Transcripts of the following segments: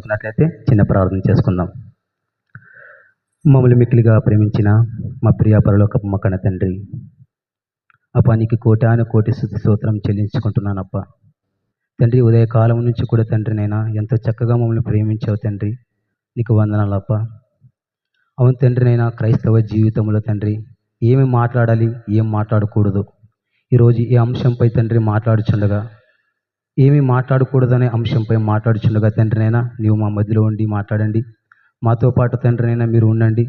చేసుకున్నట్లయితే చిన్న ప్రార్థన చేసుకుందాం. మమ్మల్ని మిక్కిలిగా ప్రేమించిన మా ప్రియ పరలోకపు మా కన్న తండ్రి, అప్ప నీకు కోటాను కోటి స్తుతి స్తోత్రం చెల్లించుకుంటున్నానప్ప. తండ్రి, ఉదయకాలం నుంచి కూడా తండ్రి నైనా ఎంతో చక్కగా మమ్మల్ని ప్రేమించావు తండ్రి, నీకు వందనాలప్ప. అవును తండ్రి, నైనా క్రైస్తవ జీవితంలో తండ్రి ఏమి మాట్లాడాలి, ఏం మాట్లాడకూడదు, ఈరోజు ఈ అంశంపై తండ్రి మాట్లాడుచుండగా, ఏమి మాట్లాడకూడదనే అంశంపై మాట్లాడుచుండగా తండ్రినైనా నీవు మా మధ్యలో ఉండి మాట్లాడండి. మాతో పాటు తండ్రినైనా మీరు ఉండండి.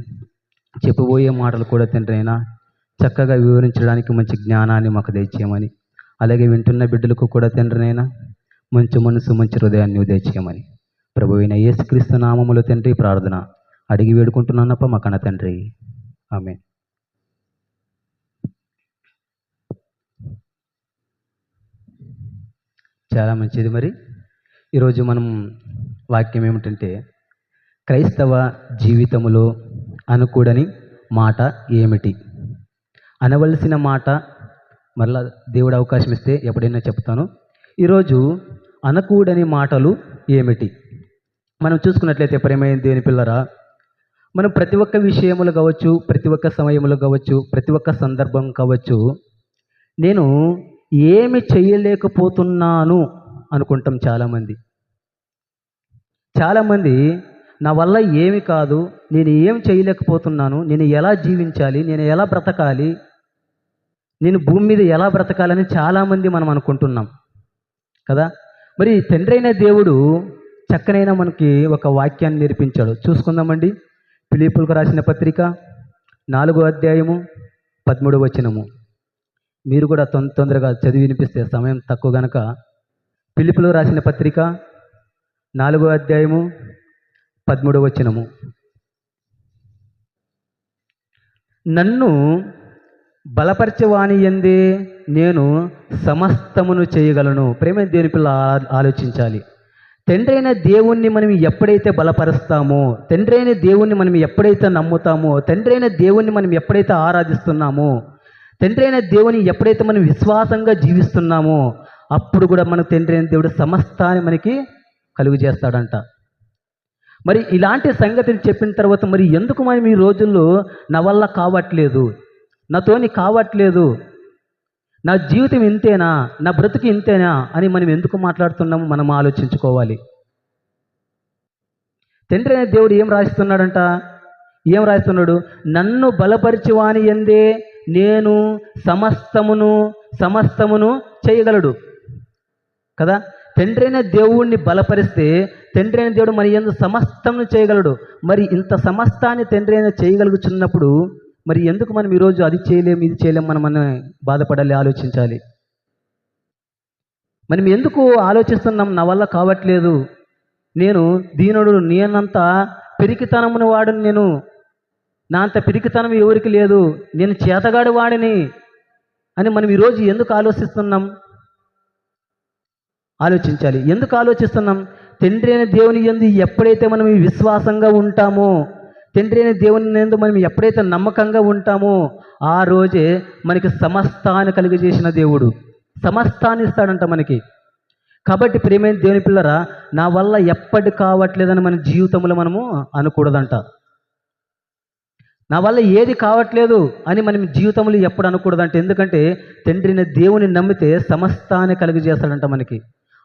చెప్పబోయే మాటలు కూడా తండ్రినైనా చక్కగా వివరించడానికి మంచి జ్ఞానాన్ని మాకు దయచేయమని, అలాగే వింటున్న బిడ్డలకు కూడా తండ్రినైనా మంచి మనసు మంచి హృదయాన్ని దయచేయమని ప్రభువైన యేసుక్రీస్తు నామములో తండ్రి ప్రార్థన అడిగి వేడుకుంటున్నానప్ప మా కన్న తండ్రి, ఆమేన్. చాలా మంచిది. మరి ఈరోజు మనం వాక్యం ఏమిటంటే, క్రైస్తవ జీవితములో అనకూడని మాట ఏమిటి? అనవలసిన మాట మరలా దేవుడు అవకాశం ఇస్తే ఎప్పుడైనా చెప్తాను. ఈరోజు అనకూడని మాటలు ఏమిటి? మనం చూసుకున్నట్లయితే ప్రియమైన దేవుని పిల్లరా, మనం ప్రతి ఒక్క విషయములు కావచ్చు, ప్రతి ఒక్క సమయములు కావచ్చు, ప్రతి ఒక్క సందర్భం కావచ్చు, నేను ఏమి చేయలేకపోతున్నాను అనుకుంటాం. చాలామంది నా వల్ల ఏమి కాదు, నేను ఏం చేయలేకపోతున్నాను, నేను ఎలా జీవించాలి, నేను ఎలా బ్రతకాలి, నేను భూమి మీద ఎలా బ్రతకాలని చాలామంది మనం అనుకుంటున్నాం కదా. మరి తండ్రి అయిన దేవుడు చక్కనైన మనకి ఒక వాక్యాన్ని నేర్పించాడు. చూసుకుందామండి. ఫిలిప్పీయులకు రాసిన పత్రిక 4వ అధ్యాయము 13వ వచనము. మీరు కూడా తొందరగా చదివి వినిపిస్తే సమయం తక్కువ గనక, ఫిలిప్పీయులకు రాసిన పత్రిక 4వ అధ్యాయము 13వ వచనము. నన్ను బలపరచవాని యందే నేను సమస్తమును చేయగలను. ప్రేమ దేవుని పిల్ల ఆలోచించాలి. తండ్రి అయిన దేవుణ్ణి మనం ఎప్పుడైతే బలపరుస్తామో, తండ్రి అయిన దేవుణ్ణి మనం ఎప్పుడైతే నమ్ముతామో, తండ్రి అయిన దేవుణ్ణి మనం ఎప్పుడైతే ఆరాధిస్తున్నామో, తండ్రి అయిన దేవుని ఎప్పుడైతే మనం విశ్వాసంగా జీవిస్తున్నామో, అప్పుడు కూడా మన తండ్రి అయిన దేవుడు సమస్తాన్ని మనకి కలుగు చేస్తాడంట. మరి ఇలాంటి సంగతిని చెప్పిన తర్వాత మరి ఎందుకు మనం ఈ రోజుల్లో నా వల్ల కావట్లేదు, నాతోని కావట్లేదు, నా జీవితం ఇంతేనా, నా బ్రతుకు ఇంతేనా అని మనం ఎందుకు మాట్లాడుతున్నామో మనం ఆలోచించుకోవాలి. తండ్రి అయిన దేవుడు ఏం రాస్తున్నాడు? నన్ను బలపరిచేవాని యందే నేను సమస్తమును చేయగలడు కదా. తండ్రి అయిన దేవుణ్ణి బలపరిస్తే తండ్రి అయిన దేవుడు మన యందు సమస్తమును చేయగలడు. మరి ఇంత సమస్తాన్ని తండ్రి అయిన చేయగలుగుతున్నప్పుడు మరి ఎందుకు మనం ఈరోజు అది చేయలేము, ఇది చేయలేము మనం బాధపడాలి, ఆలోచించాలి. మనం ఎందుకు ఆలోచిస్తున్నాం నా వల్ల కావట్లేదు, నేను దీనుడు, నేనంత పిరికితనమును వాడిని, నా అంత పిరికితనం ఎవరికి లేదు, నేను చేతగాడు వాడిని అని మనం ఈరోజు ఎందుకు ఆలోచిస్తున్నాం? ఆలోచించాలి. ఎందుకు ఆలోచిస్తున్నాం? తండ్రి అయిన దేవుని యందు ఎప్పుడైతే మనం విశ్వాసంగా ఉంటామో, తండ్రి అయిన దేవుని యందు మనం ఎప్పుడైతే నమ్మకంగా ఉంటామో, ఆ రోజే మనకి సమస్తాన్ని కలిగజేసిన దేవుడు సమస్తాన్ని ఇస్తాడంట మనకి. కాబట్టి ప్రియమైన దేవుని పిల్లరా, నా వల్ల ఎప్పటి కావట్లేదని మన జీవితంలో మనము అనకూడదంట. నా వల్ల ఏది కావట్లేదు అని మనం జీవితంలో ఎప్పుడు అనకూడదంట. ఎందుకంటే తండ్రిని దేవుని నమ్మితే సమస్తాన్ని కలిగజేస్తాడంట మనకి.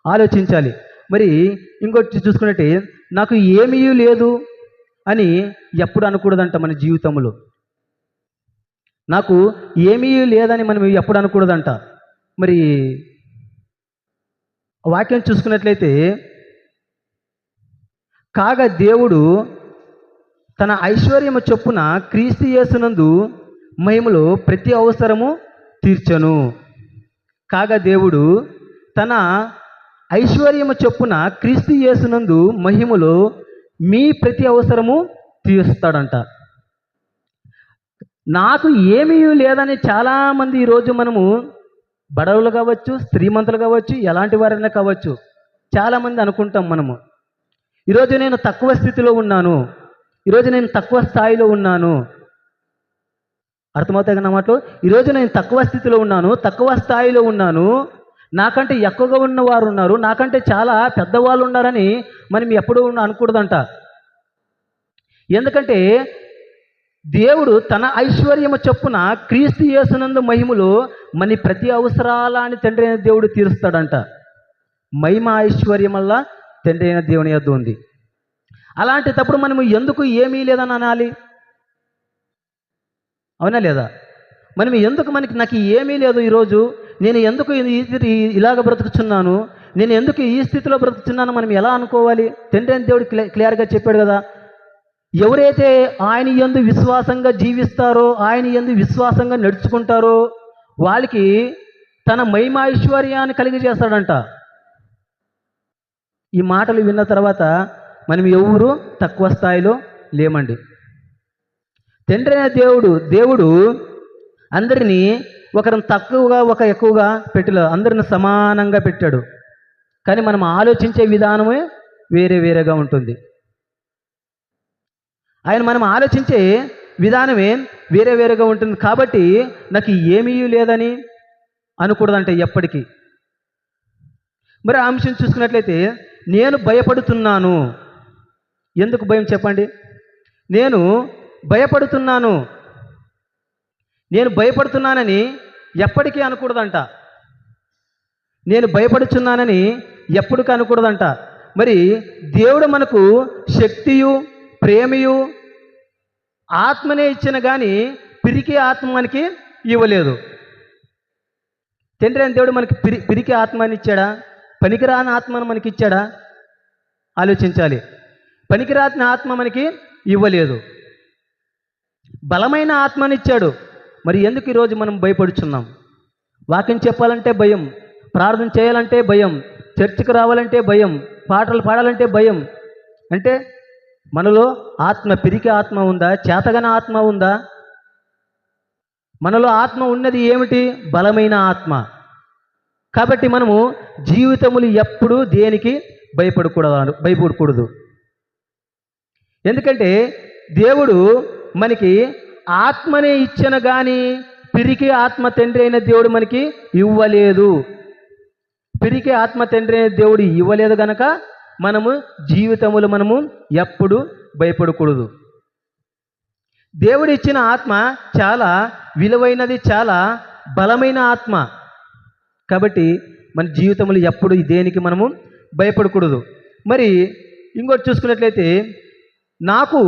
ఆలోచించాలి. మరి ఇంకొకటి చూసుకున్నట్టే, నాకు ఏమీ లేదు అని ఎప్పుడు అనకూడదంట మన జీవితంలో. నాకు ఏమీ లేదని మనం ఎప్పుడు అనకూడదంట. మరి వాక్యం చూసుకున్నట్లయితే, కాగా దేవుడు తన ఐశ్వర్యము చొప్పున క్రీస్తు యేసునందు మహిమలో ప్రతి అవసరము తీర్చెను. కాగా దేవుడు తన ఐశ్వర్యము చొప్పున క్రీస్తు యేసునందు మహిమలో మీ ప్రతి అవసరము తీరుస్తాడంట. నాకు ఏమీ లేదని చాలామంది ఈరోజు మనము బడవులు కావచ్చు, శ్రీమంతులు కావచ్చు, ఎలాంటి వారైనా కావచ్చు, చాలామంది అనుకుంటాం మనము, ఈరోజు నేను తక్కువ స్థితిలో ఉన్నాను, ఈరోజు నేను తక్కువ స్థాయిలో ఉన్నాను. అర్థమవుతాయి కదా మాటలు? ఈరోజు నేను తక్కువ స్థితిలో ఉన్నాను, తక్కువ స్థాయిలో ఉన్నాను, నాకంటే ఎక్కువగా ఉన్నవారు ఉన్నారు, నాకంటే చాలా పెద్దవాళ్ళు ఉన్నారని మనం ఎప్పుడూ అనకూడదంట. ఎందుకంటే దేవుడు తన ఐశ్వర్యము చొప్పున క్రీస్తు యేసునందు మహిమలో మన ప్రతి అవసరాలని తండ్రి అయిన దేవుడు తీరుస్తాడంట. మహిమ ఐశ్వర్యం వల్ల తండ్రి అయిన దేవుని యొద్ద ఉంది. అలాంటిటప్పుడు మనము ఎందుకు ఏమీ లేదని అనాలి? అవునా లేదా? మనం ఎందుకు నాకు ఏమీ లేదు ఈరోజు, నేను ఎందుకు ఇలాగ బ్రతుకుతున్నాను, నేను ఎందుకు ఈ స్థితిలో బ్రతుకుతున్నాను మనం ఎలా అనుకోవాలి? తండ్రి అయిన దేవుడు క్లియర్గా చెప్పాడు కదా, ఎవరైతే ఆయన యందు విశ్వాసంగా జీవిస్తారో, ఆయన యందు విశ్వాసంగా నడుచుకుంటారో వాళ్ళకి తన మహిమ ఐశ్వర్యాన్ని కలిగజేస్తాడంట. ఈ మాటలు విన్న తర్వాత మనం ఎవరు తక్కువ స్థాయిలో లేమండి. తండ్రి అయిన దేవుడు అందరినీ ఒకరిని తక్కువగా ఒక ఎక్కువగా పెట్టలేదు, అందరిని సమానంగా పెట్టాడు. కానీ మనం ఆలోచించే విధానమే వేరేగా ఉంటుంది. మనం ఆలోచించే విధానమే వేరేగా ఉంటుంది. కాబట్టి నాకు ఏమీ లేదని అనకూడదంటే ఎప్పటికీ. మరి ఆ అంశం చూసుకున్నట్లయితే నేను భయపడుతున్నాను. ఎందుకు భయం చెప్పండి? నేను భయపడుతున్నానని ఎప్పటికీ అనకూడదంట. నేను భయపడుతున్నానని ఎప్పటికీ అనకూడదంట. మరి దేవుడు మనకు శక్తియు ప్రేమయు ఆత్మనే ఇచ్చిన కానీ పిరికి ఆత్మ మనకి ఇవ్వలేదు. తండ్రి అయిన దేవుడు మనకి పిరికి ఆత్మని ఇచ్చాడా? పనికిరాని ఆత్మను మనకి ఇచ్చాడా? ఆలోచించాలి. పనికిరాని ఆత్మ మనకి ఇవ్వలేదు, బలమైన ఆత్మని ఇచ్చాడు. మరి ఎందుకు ఈరోజు మనం భయపడుచున్నాం? వాక్యం చెప్పాలంటే భయం, ప్రార్థన చేయాలంటే భయం, చర్చికి రావాలంటే భయం, పాటలు పాడాలంటే భయం. అంటే మనలో ఆత్మ పిరికి ఆత్మ ఉందా? చేతగన ఆత్మ ఉందా? మనలో ఆత్మ ఉన్నది ఏమిటి? బలమైన ఆత్మ. కాబట్టి మనము జీవితములు ఎప్పుడూ దేనికి భయపడకూడదు. ఎందుకంటే దేవుడు మనకి ఆత్మనే ఇచ్చిన కానీ పిరికి ఆత్మ తండ్రి అయిన దేవుడు మనకి ఇవ్వలేదు. పిరికి ఆత్మ తండ్రి అయిన దేవుడు ఇవ్వలేదు గనక మనము జీవితములు మనము ఎప్పుడు భయపడకూడదు. దేవుడు ఇచ్చిన ఆత్మ చాలా విలువైనది, చాలా బలమైన ఆత్మ. కాబట్టి మన జీవితములు ఎప్పుడు దేనికి మనము భయపడకూడదు. మరి ఇంకోటి చూసుకున్నట్లయితే నాకు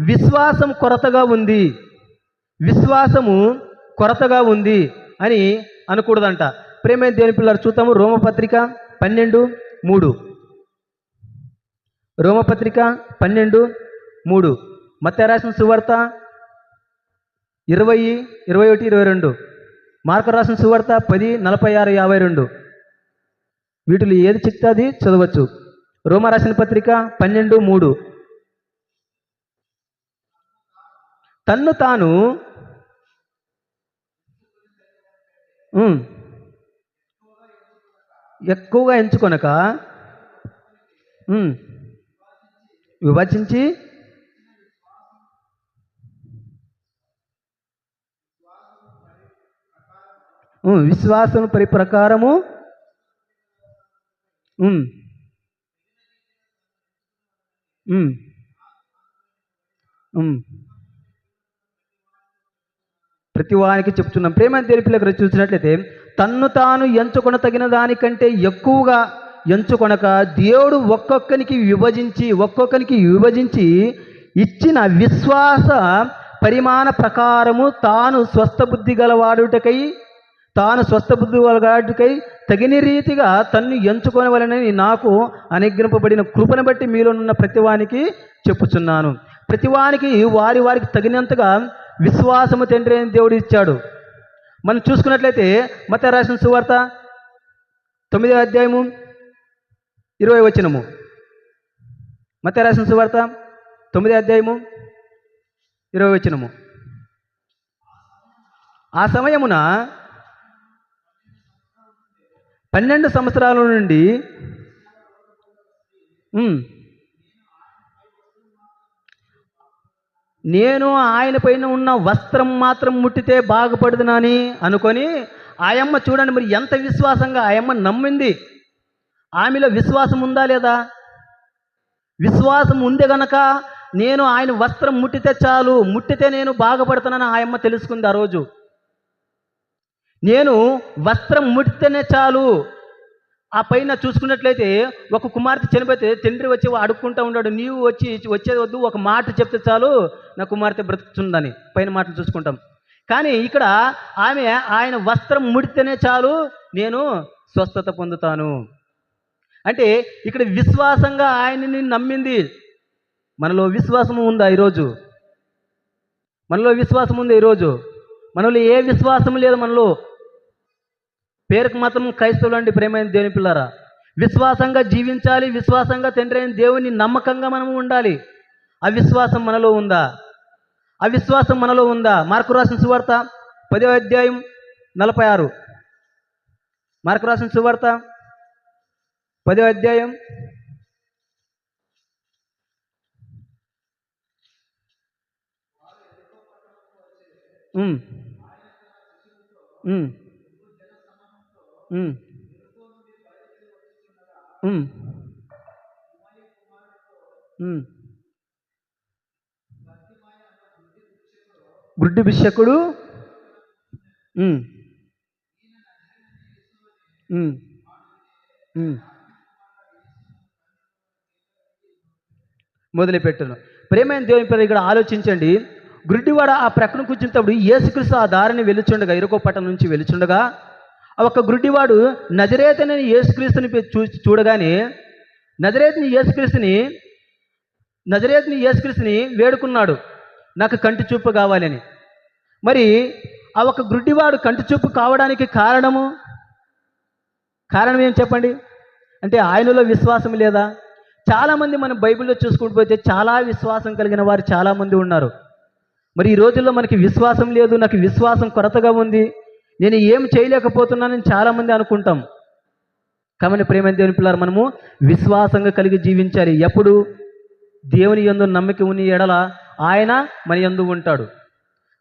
విశ్వాసము కొరతగా ఉంది అని అనకూడదంట. ప్రేమైన దేవుని పిల్లలు చూద్దాము. రోమపత్రిక 12:3. రోమపత్రిక 12:3. మత్తయి రాసిన సువార్త 20, 21, 22. మార్కు రాసిన సువార్త 10, 46, 52. వీటిలో ఏది చిక్తే అది చదవచ్చు. రోమ రాసిన పత్రిక 12:3. తన్ను తాను ఎక్కువగా ఎంచుకొనక విభజించి విశ్వాసం పరిప్రకారము ప్రతి వారికి చెప్తున్నాం. ప్రేమ తెలిపిలకు చూసినట్లయితే తన్ను తాను ఎంచుకొన తగిన దానికంటే ఎక్కువగా ఎంచుకొనక దేవుడు ఒక్కొక్కరికి విభజించి ఇచ్చిన విశ్వాస పరిమాణ ప్రకారము తాను స్వస్థబుద్ధి గలవాడుటకై తగిన రీతిగా తన్ను ఎంచుకొనవలెనని నాకు అనుగ్రహింపబడిన కృపను బట్టి మీలో ఉన్న ప్రతివానికి చెప్పుచున్నాను. ప్రతివానికి వారికి తగినంతగా విశ్వాసము తండ్రి అయిన దేవుడు ఇచ్చాడు. మనం చూసుకున్నట్లయితే మత్తయి రాసిన సువార్త 9వ అధ్యాయము 20వ వచనము. మత్తయి రాసిన సువార్త 9వ అధ్యాయము 20వ వచనము. ఆ సమయమున 12 సంవత్సరాల నుండి నేను ఆయన పైన ఉన్న వస్త్రం మాత్రం ముట్టితే బాగుపడుదునని అనుకొని ఆయమ్మ చూడండి మరి ఎంత విశ్వాసంగా ఆయమ్మ నమ్మింది. ఆమెలో విశ్వాసం ఉందా లేదా? విశ్వాసం ఉంది గనక నేను ఆయన వస్త్రం ముట్టితే చాలు, ముట్టితే నేను బాగుపడతానని ఆయమ్మ తెలుసుకుంది ఆ రోజు. నేను వస్త్రం ముట్టితేనే చాలు. ఆ పైన చూసుకున్నట్లయితే ఒక కుమార్తె చనిపోతే తండ్రి వచ్చి అడుక్కుంటూ ఉన్నాడు, నీవు వచ్చేది వద్దు, ఒక మాట చెప్తే చాలు నా కుమార్తె బ్రతుకుతుందని. పైన మాటలు చూసుకుంటాం. కానీ ఇక్కడ ఆమె ఆయన వస్త్రం ముడితేనే చాలు నేను స్వస్థత పొందుతాను అంటే ఇక్కడ విశ్వాసంగా ఆయనని నమ్మింది. మనలో విశ్వాసము ఉందా ఈరోజు? మనలో విశ్వాసం ఉంది ఈరోజు? మనలో ఏ విశ్వాసం లేదు. మనలో పేరుకు మాత్రం క్రైస్తవులు అండి, ప్రేమైన దేవుని పిల్లారా. విశ్వాసంగా జీవించాలి, విశ్వాసంగా తండ్రి అయిన దేవుని నమ్మకంగా మనము ఉండాలి. అవిశ్వాసం మనలో ఉందా? అవిశ్వాసం మనలో ఉందా? మార్కు రాసిన సువార్త 10వ అధ్యాయం 46. మార్కు రాసిన సువార్త 10వ అధ్యాయం గుడ్డి భిక్షకుడు మొదలుపెట్టును. ప్రేమైన దేవుని పిల్లలు ఇక్కడ ఆలోచించండి. గుడ్డివాడ ఆ ప్రక్కన కూర్చున్నప్పుడు యేసుక్రీస్తు ఆ దారిని వెలుచుండగా, ఎరుకో పట్టణం నుంచి వెలుచుండగా ఆ ఒక్క గుడ్డివాడు నజరేతుని యేసుక్రీస్తుని చూడగానే నజరేతుని యేసుక్రీస్తుని వేడుకున్నాడు, నాకు కంటి చూపు కావాలని. మరి ఆ ఒక గుడ్డివాడు కంటి చూపు కావడానికి కారణం ఏం చెప్పండి? అంటే ఆయనలో విశ్వాసం లేదా? చాలామంది మనం బైబిల్లో చూసుకుంటూ పోతే చాలా విశ్వాసం కలిగిన వారు చాలామంది ఉన్నారు. మరి ఈ రోజుల్లో మనకి విశ్వాసం లేదు, నాకు విశ్వాసం కొరతగా ఉంది, నేను ఏం చేయలేకపోతున్నానని చాలామంది అనుకుంటాం. కాబట్టి ప్రేమ దేవుని పిల్లలు, మనము విశ్వాసంగా కలిగి జీవించాలి. ఎప్పుడు? దేవుని యందు నమ్మిక ఉన్న ఎడల ఆయన మన యందు ఉంటాడు.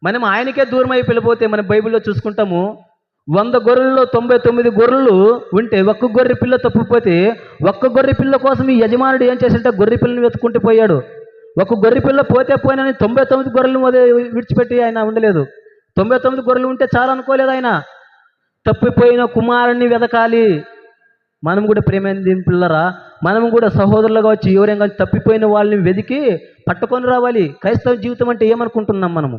మనం ఆయనకే దూరం అయి వెళ్ళిపోతే మన బైబిల్లో చూసుకుంటాము, 100 గొర్రెల్లో 99 గొర్రెలు ఉంటే ఒక్క గొర్రె పిల్ల తప్పిపోతే ఒక్క గొర్రె పిల్ల కోసం ఈ యజమానుడు ఏం చేసింటే గొర్రె పిల్లని వెతుక్కుంటూ పోయాడు. ఒక గొర్రె పిల్ల పోతే పోయినని 99 గొర్రెలను విడిచిపెట్టి ఆయన ఉండలేదు. 99 గొర్రెలు ఉంటే చాలా అనుకోలేదు ఆయన. తప్పిపోయిన కుమారుణ్ణి వెతకాలి. మనం కూడా ప్రేమైన పిల్లరా, మనం కూడా సహోదరులుగా వచ్చి ఎవరైనా తప్పిపోయిన వాళ్ళని వెతికి పట్టుకొని రావాలి. క్రైస్తవ జీవితం అంటే ఏమనుకుంటున్నాం మనము?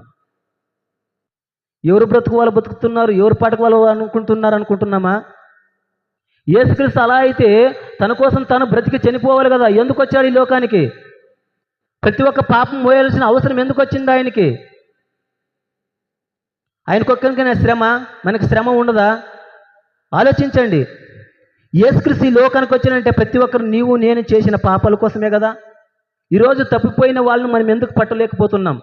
ఎవరు బ్రతుకు వాళ్ళు బతుకుతున్నారు, ఎవరు పాటకు వాళ్ళు అనుకుంటున్నామా? యేసుక్రీస్తు అలా అయితే తన కోసం తను బ్రతికి చనిపోవాలి కదా. ఎందుకు వచ్చాడు ఈ లోకానికి? ప్రతి ఒక్క పాపం మోయాల్సిన అవసరం ఎందుకు వచ్చింది ఆయనకి? ఆయనకొక్కరికైనా శ్రమ, మనకి శ్రమ ఉండదా? ఆలోచించండి. యేసుక్రీస్తు ఈ లోకానికి వచ్చినంటే ప్రతి ఒక్కరు నీవు నేను చేసిన పాపాల కోసమే కదా. ఈరోజు తప్పిపోయిన వాళ్ళని మనం ఎందుకు పట్టలేకపోతున్నాం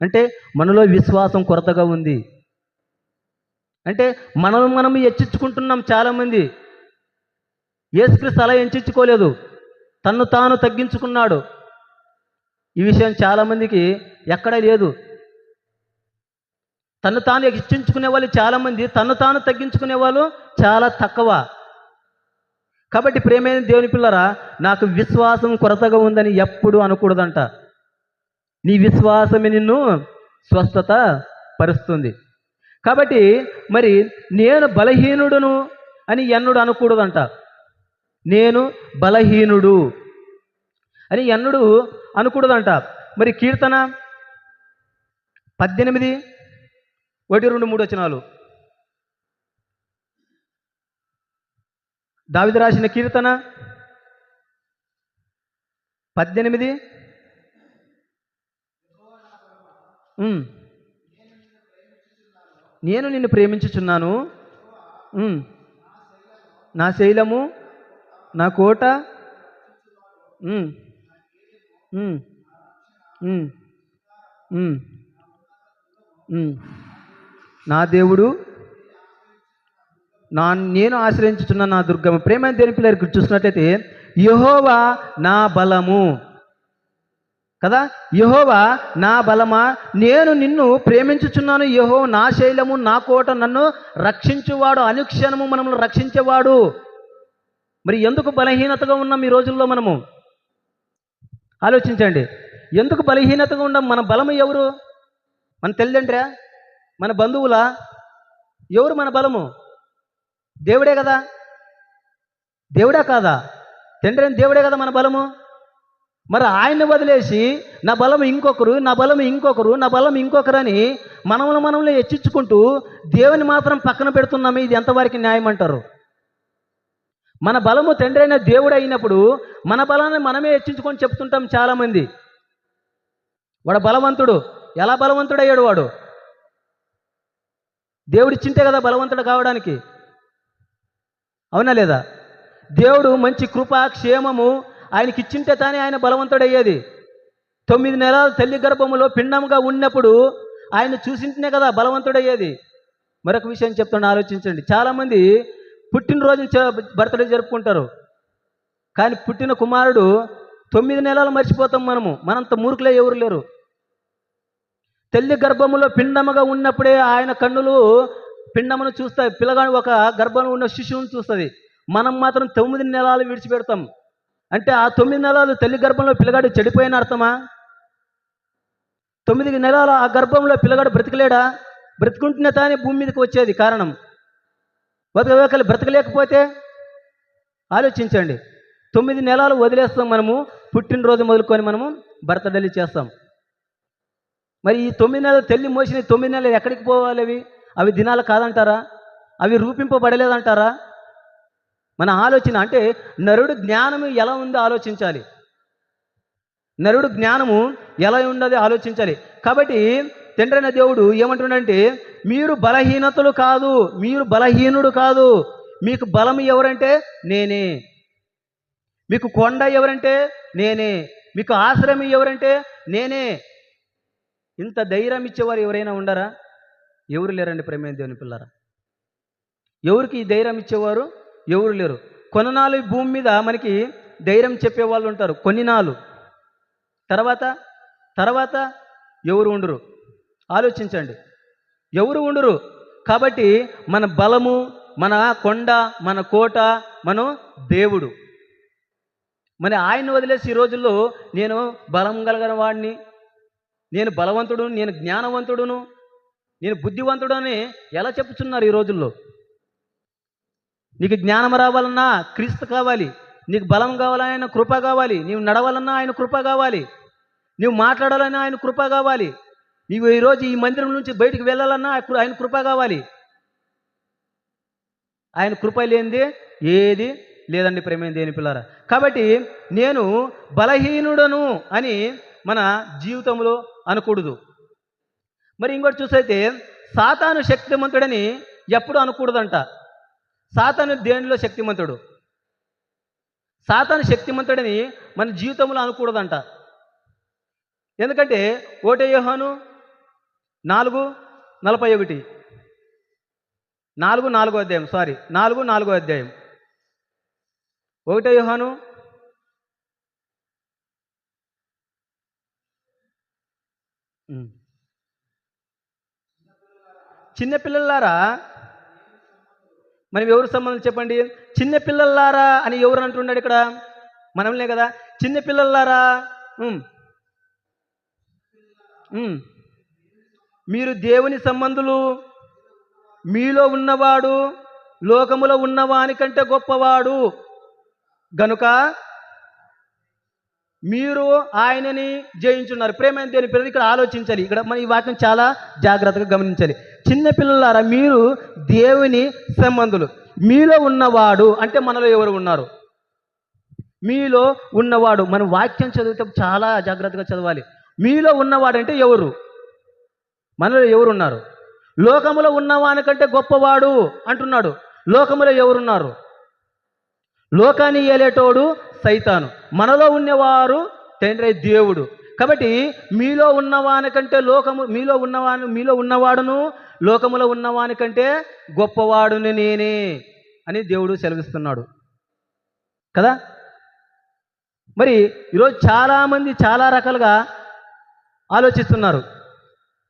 అంటే మనలో విశ్వాసం కొరతగా ఉంది. అంటే మనం హెచ్చించుకుంటున్నాం. చాలామంది యేసుక్రీస్తు అలా హెచ్చించుకోలేదు, తన్ను తాను తగ్గించుకున్నాడు. ఈ విషయం చాలామందికి ఎక్కడా లేదు. తను తాను హెచ్చించుకునే వాళ్ళు చాలామంది, తను తాను తగ్గించుకునే వాళ్ళు చాలా తక్కువ. కాబట్టి ప్రేమైన దేవుని పిల్లరా, నాకు విశ్వాసం కొరతగా ఉందని ఎప్పుడు అనకూడదంట. నీ విశ్వాసమే నిన్ను స్వస్థత పరుస్తుంది. కాబట్టి మరి నేను బలహీనుడును అని ఎన్నుడు అనకూడదంట. నేను బలహీనుడు అని ఎన్నుడు అనకూడదంట. మరి కీర్తన 18 1, 2, 3 వచనాలు, దావీదు రాసిన కీర్తన 18 నేను నిన్ను ప్రేమించుచున్నాను, నా శైలము, నా కోట, నా దేవుడు, నేను ఆశ్రయించుచున్న నా దుర్గము. ప్రేమైన దేవుని పిల్లలు చూసినట్లయితే యెహోవా నా బలము కదా. యెహోవా నా బలమా, నేను నిన్ను ప్రేమించుచున్నాను. యెహోవా నా శైలము, నా కోట, నన్ను రక్షించువాడు, అనుక్షణము మనల్ని రక్షించేవాడు. మరి ఎందుకు బలహీనతగా ఉన్నాం ఈ రోజుల్లో? మనము ఆలోచించండి. ఎందుకు బలహీనతగా ఉన్నాం? మన బలము ఎవరు? మన తల్లిదండ్రా? మన బంధువులా? ఎవరు మన బలము? దేవుడే కదా. దేవుడా కాదా? తండ్రి అని దేవుడే కదా మన బలము. మరి ఆయన్ని వదిలేసి నా బలం ఇంకొకరు, నా బలం ఇంకొకరు, నా బలం ఇంకొకరు అని మనల్ని హెచ్చించుకుంటూ దేవుని మాత్రం పక్కన పెడుతున్నామే. ఇది ఎంతవరకు న్యాయం అంటారు? మన బలము తండ్రి అయిన దేవుడు అయినప్పుడు మన బలాన్ని మనమే హెచ్చించుకొని చెప్తుంటాం చాలామంది. వాడు బలవంతుడు. ఎలా బలవంతుడయ్యాడు? వాడు దేవుడిచ్చింటే కదా బలవంతుడు కావడానికి. అవునా లేదా? దేవుడు మంచి కృప, క్షేమము ఆయనకి ఇచ్చింటే తానే ఆయన బలవంతుడయ్యేది. 9 నెలలు తల్లి గర్భములో పిండంగా ఉన్నప్పుడు ఆయన చూసింటేనే కదా బలవంతుడయ్యేది. మరొక విషయం చెప్తాను, ఆలోచించండి. చాలామంది పుట్టినరోజు బర్త్డే జరుపుకుంటారు, కానీ పుట్టిన కుమారుడు 9 నెలలు మర్చిపోతాం మనము. మనంత మూర్ఖులే ఎవరు లేరు. తల్లి గర్భములో పిండముగా ఉన్నప్పుడే ఆయన కన్నులు పిండమును చూస్తాయి. పిల్లగాడు ఒక గర్భంలో ఉన్న శిశువుని చూస్తుంది. మనం మాత్రం 9 నెలలు విడిచిపెడతాం. అంటే ఆ 9 నెలలు తల్లి గర్భంలో పిల్లగాడు చెడిపోయిన అర్థమా? 9 నెలలు ఆ గర్భంలో పిల్లగాడు బ్రతికలేడా? బ్రతుకుంటున్న తానే భూమి మీదకి వచ్చేది. కారణం బ్రతకలేకపోతే ఆలోచించండి. 9 నెలలు వదిలేస్తాం మనము. పుట్టినరోజు మొదలుకొని మనము బర్త్డేలు చేస్తాం. మరి ఈ 9 నెలలు తల్లి మోసిన 9 నెలలు ఎక్కడికి పోవాలి? అవి దినాలు కాదంటారా? అవి రూపింపబడలేదంటారా? మన ఆలోచన అంటే నరుడు జ్ఞానము ఎలా ఉందో ఆలోచించాలి. నరుడు జ్ఞానము ఎలా ఉండదో ఆలోచించాలి. కాబట్టి తండ్రైన దేవుడు ఏమంటున్నాడంటే, మీరు బలహీనతలు కాదు, మీరు బలహీనుడు కాదు. మీకు బలం ఎవరంటే నేనే. మీకు కొండ ఎవరంటే నేనే. మీకు ఆశ్రయం ఎవరంటే నేనే. ఇంత ధైర్యం ఇచ్చేవారు ఎవరైనా ఉండరా? ఎవరు లేరండి ప్రేమైన దేవుని పిల్లరా. ఎవరికి ఈ ధైర్యం ఇచ్చేవారు? ఎవరు లేరు. కొన్నాళ్ళు భూమి మీద మనకి ధైర్యం చెప్పేవాళ్ళు ఉంటారు, కొన్ని నాళ్ళు. తర్వాత ఎవరు ఉండరు. ఆలోచించండి, ఎవరు ఉండరు. కాబట్టి మన బలము, మన కొండ, మన కోట, మన దేవుడు. మరి ఆయన వదిలేసి ఈ రోజుల్లో నేను బలం కలిగిన వాడిని, నేను బలవంతుడును, నేను జ్ఞానవంతుడును, నేను బుద్ధివంతుడు అని ఎలా చెప్పుచున్నారు ఈ రోజుల్లో? నీకు జ్ఞానం రావాలన్నా క్రీస్తు కావాలి. నీకు బలం కావాలన్నా ఆయన కృప కావాలి. నీవు నడవాలన్నా ఆయన కృప కావాలి. నీవు మాట్లాడాలన్నా ఆయన కృప కావాలి. నీవు ఈరోజు ఈ మందిరం నుంచి బయటికి వెళ్ళాలన్నా ఆయన కృప కావాలి. ఆయన కృప లేనిదే ఏది లేదండి ప్రేమైన దేవుని పిల్లారా. కాబట్టి నేను బలహీనుడను అని మన జీవితంలో అనకూడదు. మరి ఇంకోటి చూసైతే సాతాను శక్తిమంతుడని ఎప్పుడు అనకూడదంట. సాతాను దేనిలో శక్తిమంతుడు? సాతాను శక్తిమంతుడని మన జీవితంలో అనకూడదంట. ఎందుకంటే 1 యోహాను 4:41, 4:4 అధ్యాయం, 4:4 అధ్యాయం. 1 యోహాను చిన్నపిల్లలారా, మనం ఎవరు సంబంధం చెప్పండి? చిన్నపిల్లలారా అని ఎవరు అంటున్నాడు ఇక్కడ? మనల్నే కదా. చిన్నపిల్లలారా, మీరు దేవుని సంబంధులు, మీలో ఉన్నవాడు లోకములో ఉన్నవానికంటే గొప్పవాడు గనుక మీరు ఆయనని జయించున్నారు. ప్రేమైన దేవుని పిల్లలు ఇక్కడ ఆలోచించాలి. ఇక్కడ మన ఈ వాక్యం చాలా జాగ్రత్తగా గమనించాలి. చిన్నపిల్లలారా, మీరు దేవుని సంబంధులు, మీలో ఉన్నవాడు అంటే మనలో ఎవరు ఉన్నారు? మీలో ఉన్నవాడు. మనం వాక్యం చదివితే చాలా జాగ్రత్తగా చదవాలి. మీలో ఉన్నవాడు అంటే ఎవరు? మనలో ఎవరున్నారు? లోకములో ఉన్నవానికంటే గొప్పవాడు అంటున్నాడు. లోకములో ఎవరున్నారు? లోకాన్ని ఏలేటోడు సైతాను. మనలో ఉన్నవారు తండ్రి దేవుడు. కాబట్టి మీలో ఉన్నవానికంటే మీలో ఉన్నవాడును లోకములో ఉన్నవానికంటే గొప్పవాడుని నేనే అని దేవుడు సెలవిస్తున్నాడు కదా. మరి ఈరోజు చాలామంది చాలా రకాలుగా ఆలోచిస్తున్నారు.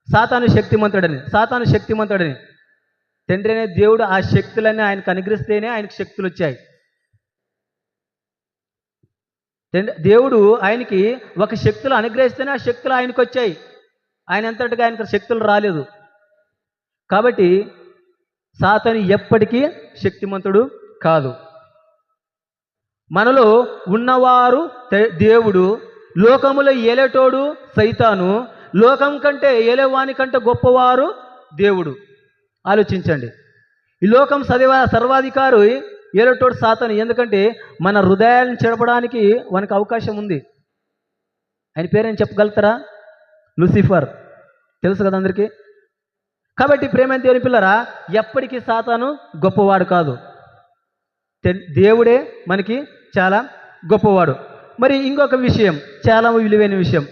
సాతాను శక్తిమంతుడని, సాతాను శక్తిమంతుడని. తండ్రి అనే దేవుడు ఆ శక్తులన్నీ ఆయనకు అనుగ్రహిస్తేనే ఆయనకు శక్తులు వచ్చాయి. దేవుడు ఆయనకి ఒక శక్తులు అనుగ్రహిస్తేనే ఆ శక్తులు ఆయనకు వచ్చాయి. ఆయన అంతటిగా ఆయనకు శక్తులు రాలేదు. కాబట్టి సాతాను ఎప్పటికీ శక్తిమంతుడు కాదు. మనలో ఉన్నవారు దేవుడు, లోకములో ఏలేటోడు సైతాను, లోకం కంటే ఏలేవాని కంటే గొప్పవారు దేవుడు. ఆలోచించండి. ఈ లోకం సర్వాధికారి ఏలేటోడు సాతాను. ఎందుకంటే మన హృదయాలను చెడపడానికి మనకు అవకాశం ఉంది. ఆయన పేరేం చెప్పగలుగుతారా? లూసిఫర్. తెలుసు కదా అందరికీ. కాబట్టి ప్రేమ దేవుని పిల్లరా, ఎప్పటికీ సాతాను గొప్పవాడు కాదు. దేవుడే మనకి చాలా గొప్పవాడు. మరి ఇంకొక విషయం, చాలా విలువైన విషయం.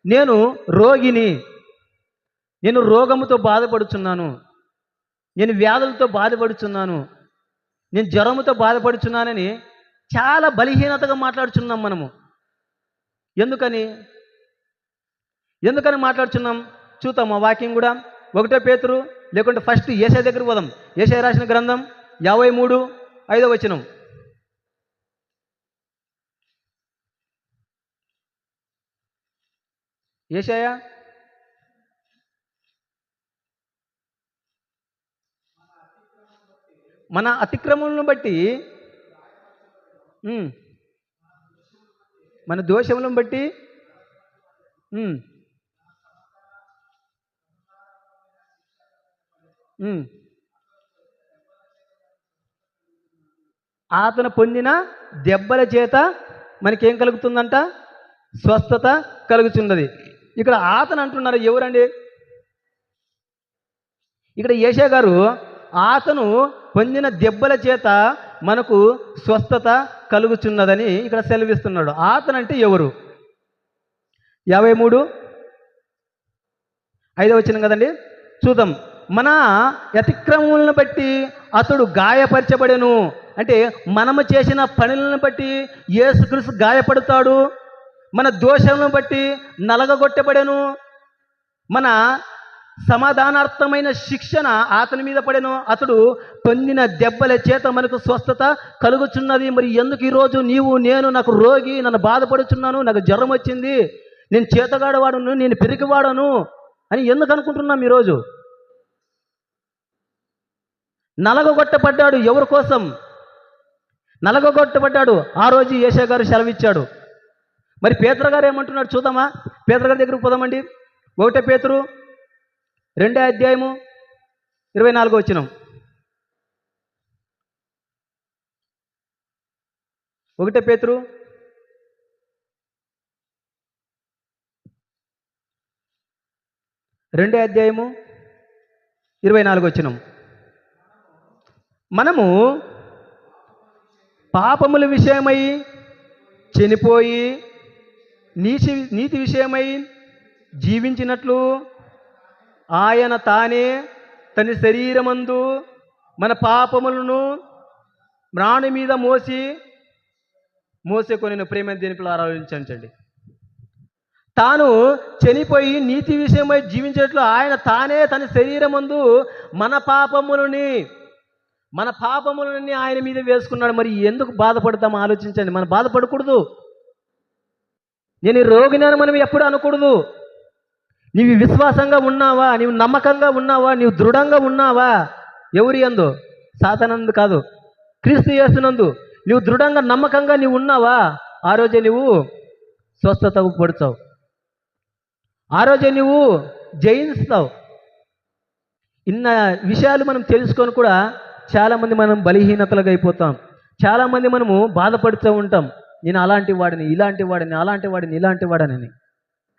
నేను రోగిని, నేను రోగముతో బాధపడుచున్నాను, నేను వ్యాధులతో బాధపడుచున్నాను, నేను జ్వరముతో బాధపడుచున్నానని చాలా బలహీనతగా మాట్లాడుచున్నాం మనము. ఎందుకని మాట్లాడుచున్నాం? చూద్దాం ఆ వాక్యం కూడా. 1 పేతురు లేకుంటే ఫస్ట్ యేషయా దగ్గర పోదాం. యేషయా రాసిన గ్రంథం 53:5 యేషయా మన అతిక్రమములను బట్టి, మన దోషములను బట్టి అతను పొందిన దెబ్బల చేత మనకేం కలుగుతుందంట? స్వస్థత కలుగుతున్నది. ఇక్కడ అతను అంటున్నారు, ఎవరండి? ఇక్కడ యేషయా గారు అతను పొందిన దెబ్బల చేత మనకు స్వస్థత కలుగుచున్నదని ఇక్కడ సెలవిస్తున్నాడు. అతను అంటే ఎవరు? 53:5 కదండి. చూద్దాం. మన అతిక్రమములను బట్టి అతడు గాయపరచబడెను. అంటే మనము చేసిన పనులను బట్టి యేసుక్రీస్తు గాయపడతాడు. మన దోషములను బట్టి నలగగొట్టబడెను. మన సమాధానార్థమైన శిక్షణ అతని మీద పడెను. అతడు పొందిన దెబ్బల చేత మనకు స్వస్థత కలుగుచున్నది. మరి ఎందుకు ఈరోజు నేను నాకు రోగి, నన్ను బాధపడుచున్నాను, నాకు జ్వరం వచ్చింది, నేను చేతగాడవాడను, నేను పెరిగివాడను అని ఎందుకు అనుకుంటున్నాం? ఈరోజు నలగగొట్టబడ్డాడు. ఎవరి కోసం నలగగొట్టబడ్డాడు? ఆ రోజు యేషయా గారు సెలవిచ్చాడు. మరి పేతురు గారు ఏమంటున్నాడు చూద్దామా? పేతురు గారి దగ్గరకు పోదామండి. 1 పేతురు 2:24 1 పేతురు 2:24 మనము పాపముల విషయమై చనిపోయి నీతి విషయమై జీవించినట్లు ఆయన తానే తన శరీరమందు మన పాపములను ప్రాణి మీద మోసే కొన్ని ప్రేమ దేనిపై ఆలోచించండి. తాను చనిపోయి నీతి విషయమై జీవించినట్లు ఆయన తానే తన శరీరమందు మన పాపములని ఆయన మీద వేసుకున్నాడు. మరి ఎందుకు బాధపడతామో ఆలోచించండి. మనం బాధపడకూడదు. నేను రోగినని మనం ఎప్పుడు అనకూడదు. నీవు విశ్వాసంగా ఉన్నావా? నీవు నమ్మకంగా ఉన్నావా? నీవు దృఢంగా ఉన్నావా? ఎవరి యందు? సాతానందు కాదు, క్రీస్తు యేసునందు నీవు దృఢంగా నమ్మకంగా నీవు ఉన్నావా? ఆ రోజే నువ్వు స్వస్థత పడుతావు. ఆ రోజే నువ్వు జయిస్తావు. ఇన్న విషయాలు మనం తెలుసుకొని కూడా చాలామంది మనం బలహీనతలుగా అయిపోతాం. చాలామంది మనము బాధపడుతూ ఉంటాం. నేను అలాంటి వాడిని, ఇలాంటి వాడిని, అలాంటి వాడిని, ఇలాంటి వాడిని.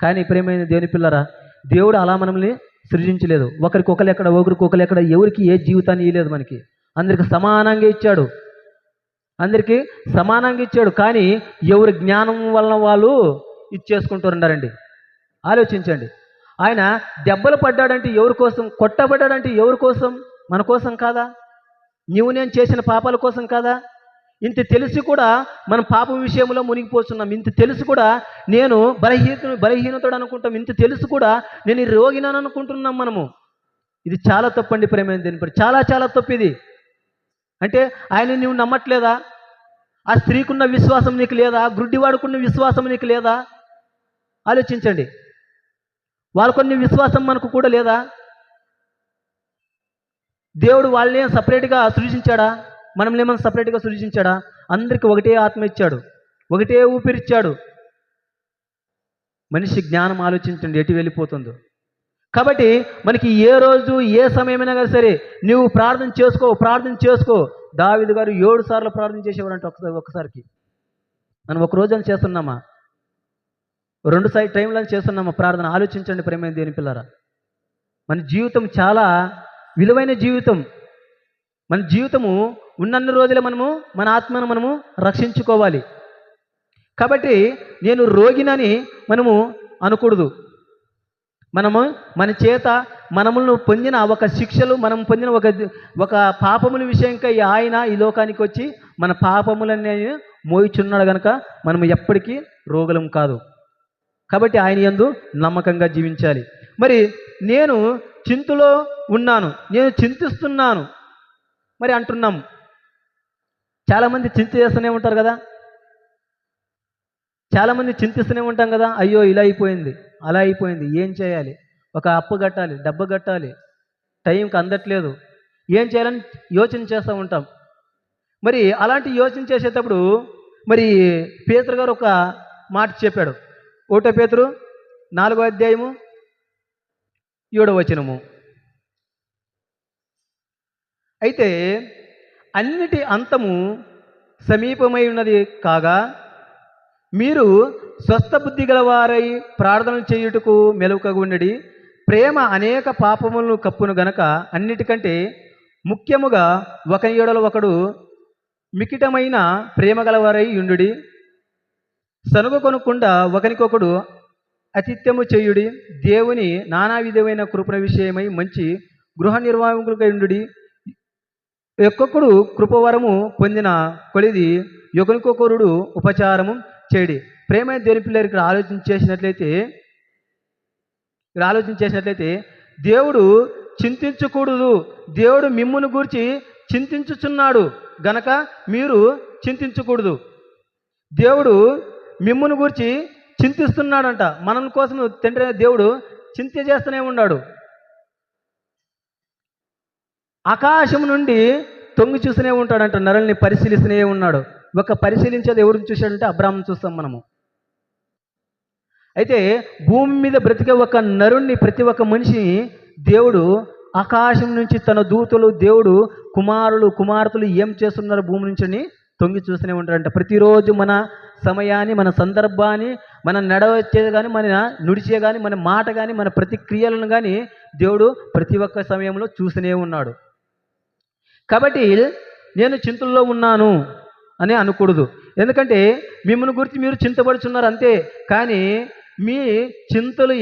కానీ ప్రేమైన దేవుని పిల్లరా, దేవుడు అలా మనల్ని సృజించలేదు. ఒకరికొకరు ఎక్కడ ఎవరికి ఏ జీవితాన్ని ఇవ్వలేదు. మనకి అందరికి సమానంగా ఇచ్చాడు. కానీ ఎవరి జ్ఞానం వలన వాళ్ళు ఇచ్చేసుకుంటున్నారండి. ఆలోచించండి. ఆయన దెబ్బలు పడ్డాడంటే ఎవరి కోసం? కొట్టబడ్డాడంటే ఎవరి కోసం? మన కోసం కాదా? నేను చేసిన పాపాల కోసం కాదా? ఇంత తెలిసి కూడా మనం పాపం విషయంలో మునిగిపోతున్నాం. ఇంత తెలిసి కూడా నేను బలహీనతడు అనుకుంటాం. ఇంత తెలిసి కూడా నేను ఈ రోగినని అనుకుంటున్నాం మనము. ఇది చాలా తప్పండి ప్రేమ దేని చాలా చాలా తప్పు ఇది. అంటే ఆయన నువ్వు నమ్మట్లేదా? ఆ స్త్రీకున్న విశ్వాసం నీకు లేదా? గుడ్డివాడుకున్న విశ్వాసం నీకు లేదా? ఆలోచించండి. వాళ్ళకున్న విశ్వాసం మనకు కూడా లేదా? దేవుడు వాళ్ళని సపరేట్గా సృజించాడా? మనల్ని ఏమైనా సపరేట్గా సృజించాడా? అందరికీ ఒకటే ఆత్మ ఇచ్చాడు, ఒకటే ఊపిరిచ్చాడు. మనిషి జ్ఞానం ఆలోచించండి ఎటు వెళ్ళిపోతుందో. కాబట్టి మనకి ఏ రోజు ఏ సమయమైనా కానీ సరే నువ్వు ప్రార్థన చేసుకో. దావీదు గారు 7 సార్లు ప్రార్థన చేసేవాడంటే ఒకసారికి. మనం ఒక రోజు అని చేస్తున్నామా? 2 టైంలో చేస్తున్నామా ప్రార్థన? ఆలోచించండి ప్రేమైన దేవుని పిల్లారా. మన జీవితం చాలా విలువైన జీవితం. మన జీవితము ఉన్నన్ని రోజులే మనము మన ఆత్మను మనము రక్షించుకోవాలి. కాబట్టి నేను రోగినని మనము అనకూడదు. మనము మన చేత మనములను పొందిన ఒక శిక్షలు, మనం పొందిన ఒక పాపముల విషయంకై ఆయన ఈ లోకానికి వచ్చి మన పాపములన్నీ మోయిచున్నాడు కనుక మనము ఎప్పటికీ రోగులం కాదు. కాబట్టి ఆయన యందు నమ్మకంగా జీవించాలి. మరి నేను చింతలో ఉన్నాను, నేను చింతిస్తున్నాను మరి అంటున్నాం. చాలామంది చింత చేస్తూనే ఉంటారు కదా. చాలామంది చింతిస్తూనే ఉంటాం కదా. అయ్యో ఇలా అయిపోయింది, అలా అయిపోయింది, ఏం చేయాలి? ఒక అప్పు కట్టాలి, డబ్బు కట్టాలి, టైంకి అందట్లేదు, ఏం చేయాలని యోచన చేస్తూ ఉంటాం. మరి అలాంటి యోచన చేసేటప్పుడు మరి పేతురు గారు ఒక మాట చెప్పాడు. 1 పేతురు 4వ అధ్యాయము 7వ వచనము. అయితే అన్నిటి అంతము సమీపమై ఉన్నది కాగా మీరు స్వస్థ బుద్ధి గలవారై ప్రార్థనలు చేయుటకు మెలకువగుండి, ప్రేమ అనేక పాపములను కప్పును గనక అన్నిటికంటే ముఖ్యముగా ఒకని యెడల ఒకడు మికిటమైన ప్రేమ గలవారై ఉండుడి. సనుగు కొనకుండా ఒకనికొకడు అతిథ్యము చేయుడి. దేవుని నానా విధమైన కృపణ విషయమై మంచి గృహ నిర్వాహకులకై ఉండుడి. ఒక్కొక్కడు కృపవరము పొందిన కొలిది ఒకరికొకరుడు ఉపచారము చేయడి. ప్రేమ దేవుని పిల్లలు ఇక్కడ ఆలోచన చేసినట్లయితే దేవుడు చింతించకూడదు. దేవుడు మిమ్మును గూర్చి చింతించుచున్నాడు గనక మీరు చింతించకూడదు. దేవుడు మిమ్మును గూర్చి చింతిస్తున్నాడంట. మన కోసం తండ్రి దేవుడు చింత చేస్తూనే ఉన్నాడు. ఆకాశం నుండి తొంగి చూస్తూనే ఉంటాడంట, నరుల్ని పరిశీలిస్తూనే ఉన్నాడు. పరిశీలించేది ఎవరిని చూశాడంటే అబ్రాహామును చూస్తాం మనము. అయితే భూమి మీద బ్రతికే ఒక నరుణ్ణి, ప్రతి ఒక్క మనిషిని దేవుడు ఆకాశం నుంచి తన దూతలు, దేవుడు కుమార్తెలు ఏం చేస్తున్నారు భూమి నుంచి తొంగి చూస్తూనే ఉంటాడంట. ప్రతిరోజు మన సమయాన్ని, మన సందర్భాన్ని, మన నడవచ్చేది కానీ, మన నుడిచే కానీ, మన మాట కానీ, మన ప్రతిక్రియలను కానీ దేవుడు ప్రతి ఒక్క సమయంలో చూస్తూనే ఉన్నాడు. కాబట్టి నేను చింతల్లో ఉన్నాను అని అనకూడదు. ఎందుకంటే మిమ్మల్ని గురించి మీరు చింతపడుచున్నారు అంతే. కానీ మీ చింతలని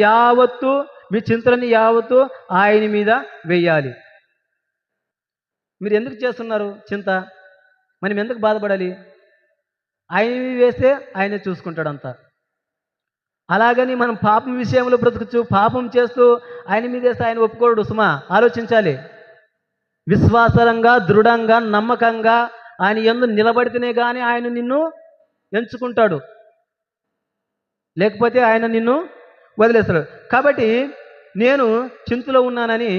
యావత్తు ఆయన మీద వేయాలి. మీరు ఎందుకు చేస్తున్నారు చింత? మనం ఎందుకు బాధపడాలి? ఆయన వేస్తే ఆయనే చూసుకుంటాడంతా. అలాగని మనం పాపం విషయంలో బ్రతుకుచ్చు, పాపం చేస్తూ ఆయన మీద వేస్తే ఆయన ఒప్పుకోడు. సుమా, ఆలోచించాలి. విశ్వాసంగా, దృఢంగా, నమ్మకంగా ఆయన యందు నిలబడితేనే కానీ ఆయన నిన్ను ఎంచుకుంటాడు, లేకపోతే ఆయన నిన్ను వదిలేస్తాడు. కాబట్టి నేను చింతలో ఉన్నానని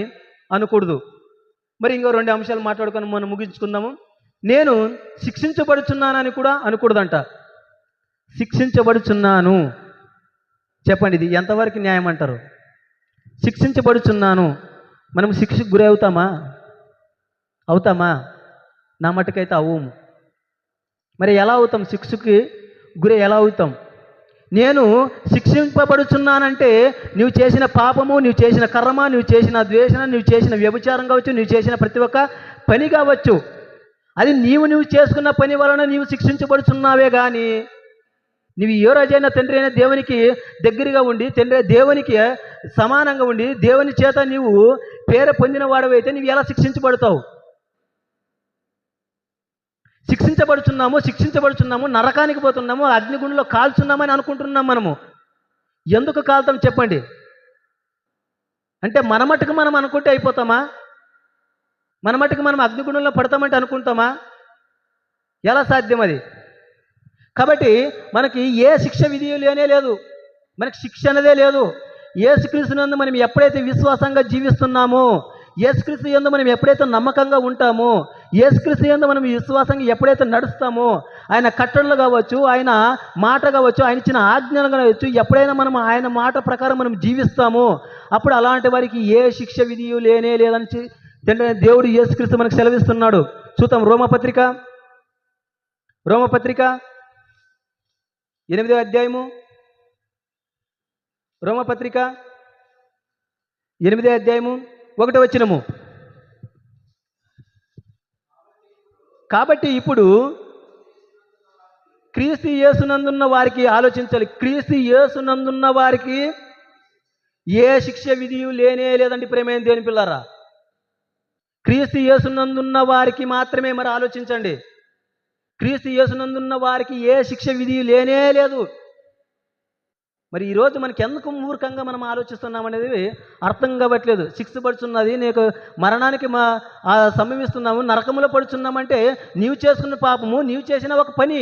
అనకూడదు. మరి ఇంకో 2 అంశాలు మాట్లాడుకొని మనం ముగించుకుందాము. నేను శిక్షించబడుచున్నానని కూడా అనకూడదంట. శిక్షించబడుచున్నాను, చెప్పండి ఇది ఎంతవరకు న్యాయం అంటారు? శిక్షించబడుచున్నాను, మనం శిక్షకు గురి అవుతామా? నా మట్టుకైతే అవ్వము. మరి ఎలా అవుతాం? శిక్షకి గురి ఎలా అవుతాం? నేను శిక్షింపబడుచున్నానంటే నువ్వు చేసిన పాపము, నువ్వు చేసిన కర్మ, నువ్వు చేసిన ద్వేషణ, నువ్వు చేసిన వ్యభిచారం కావచ్చు, నువ్వు చేసిన ప్రతి ఒక్క పని కావచ్చు, అది నువ్వు చేసుకున్న పని వలన నీవు శిక్షించబడుచున్నావే. కానీ నువ్వు ఏ రోజైనా తండ్రి అయిన దేవునికి దగ్గరగా ఉండి, దేవునికి సమానంగా ఉండి, దేవుని చేత నీవు పేరు పొందిన వాడవైతే నువ్వు ఎలా శిక్షించబడతావు? శిక్షించబడుచున్నాము, నరకానికి పోతున్నాము, అగ్నిగుండంలో కాల్చున్నామని అనుకుంటున్నాం మనము. ఎందుకు కాలుతాం చెప్పండి? అంటే మన మట్టుకు మనం అనుకుంటే అయిపోతామా? మన మట్టుకు మనం అగ్నిగుండంలో పడతామంటే అనుకుంటామా? ఎలా సాధ్యం అది? కాబట్టి మనకి ఏ శిక్ష విధి లేనే లేదు, మనకి శిక్ష అనేదే లేదు. యేసుక్రీస్తునందు మనం ఎప్పుడైతే విశ్వాసంగా జీవిస్తున్నామో, యేసుక్రీస్తు యందు మనం ఎప్పుడైతే నమ్మకంగా ఉంటామో, యేసుక్రీస్తు యందు మనం విశ్వాసంగా ఎప్పుడైతే నడుస్తామో, ఆయన కట్టడలు కావచ్చు, ఆయన మాట కావచ్చు, ఆయన ఇచ్చిన ఆజ్ఞలు కావచ్చు, ఎప్పుడైనా మనం ఆయన మాట ప్రకారం మనం జీవిస్తామో, అప్పుడు అలాంటి వారికి ఏ శిక్ష విధి లేనే లేదని దేవుడు యేసుక్రీస్తు మనకు సెలవిస్తున్నాడు. చూద్దాం రోమపత్రిక 8వ అధ్యాయము, రోమపత్రిక 8వ అధ్యాయము 1వ వచనము. కాబట్టి ఇప్పుడు క్రీస్తు యేసునందున్న వారికి ఆలోచించాలి. క్రీస్తు యేసునందున్న వారికి ఏ శిక్ష విధి లేనే లేదండి ప్రేమైన దేవుని పిల్లారా. క్రీస్తు యేసునందున్న వారికి మాత్రమే మరి ఆలోచించండి. క్రీస్తు యేసునందున్న వారికి ఏ శిక్ష విధి లేనే లేదు. మరి ఈరోజు మనకి ఎందుకు మూర్ఖంగా మనం ఆలోచిస్తున్నాం అనేది అర్థం కావట్లేదు. శిక్షపడుతున్నది, నీకు మరణానికి సంభవిస్తున్నాము, నరకములో పడుతున్నామంటే నీవు చేసుకున్న పాపము, నీవు చేసిన ఒక పని.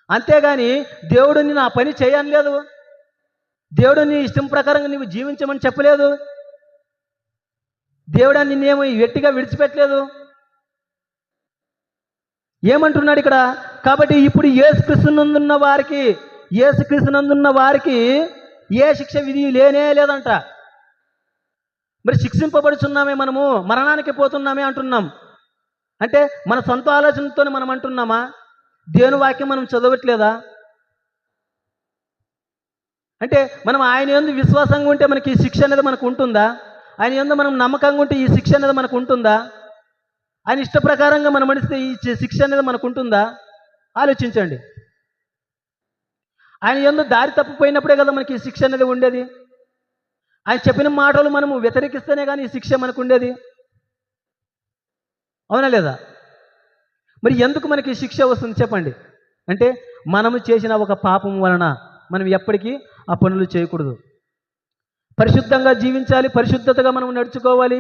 అంతేగాని దేవుడు నిన్ను ఆ పని చేయలేదు, దేవుడు నీ ఇష్టం ప్రకారంగా నీవు జీవించమని చెప్పలేదు, దేవుడు నిన్నేమో వెట్టిగా విడిచిపెట్టలేదు. ఏమంటున్నాడు ఇక్కడ? కాబట్టి ఇప్పుడు యేసుక్రీస్తునందున్న వారికి ఏ శిక్ష విధి లేనే లేదంట. మరి శిక్షింపబడుచున్నామే, మనము మరణానికి పోతున్నామే అంటున్నాం. అంటే మన సొంత ఆలోచనతోనే మనం అంటున్నామా? దేవుని వాక్యం మనం చదవట్లేదా? అంటే మనం ఆయన యందు విశ్వాసంగా ఉంటే మనకి ఈ శిక్ష అనేది మనకు ఉంటుందా? ఆయన యందు మనం నమ్మకంగా ఉంటే ఈ శిక్ష అనేది మనకు ఉంటుందా? ఆయన ఇష్ట ప్రకారంగా మనం నడిస్తే ఈ శిక్ష అనేది మనకు ఉంటుందా? ఆలోచించండి. ఆయన యందు దారి తప్పిపోయినప్పుడే కదా మనకి ఈ శిక్ష అనేది ఉండేది. ఆయన చెప్పిన మాటలు మనము వ్యతిరేకిస్తేనే కానీ ఈ శిక్ష మనకు ఉండేది. అవునా లేదా? మరి ఎందుకు మనకి ఈ శిక్ష వస్తుంది చెప్పండి? అంటే మనము చేసిన ఒక పాపం వలన మనం ఎప్పటికీ ఆ పనులు చేయకూడదు. పరిశుద్ధంగా జీవించాలి, పరిశుద్ధతగా మనం నడుచుకోవాలి.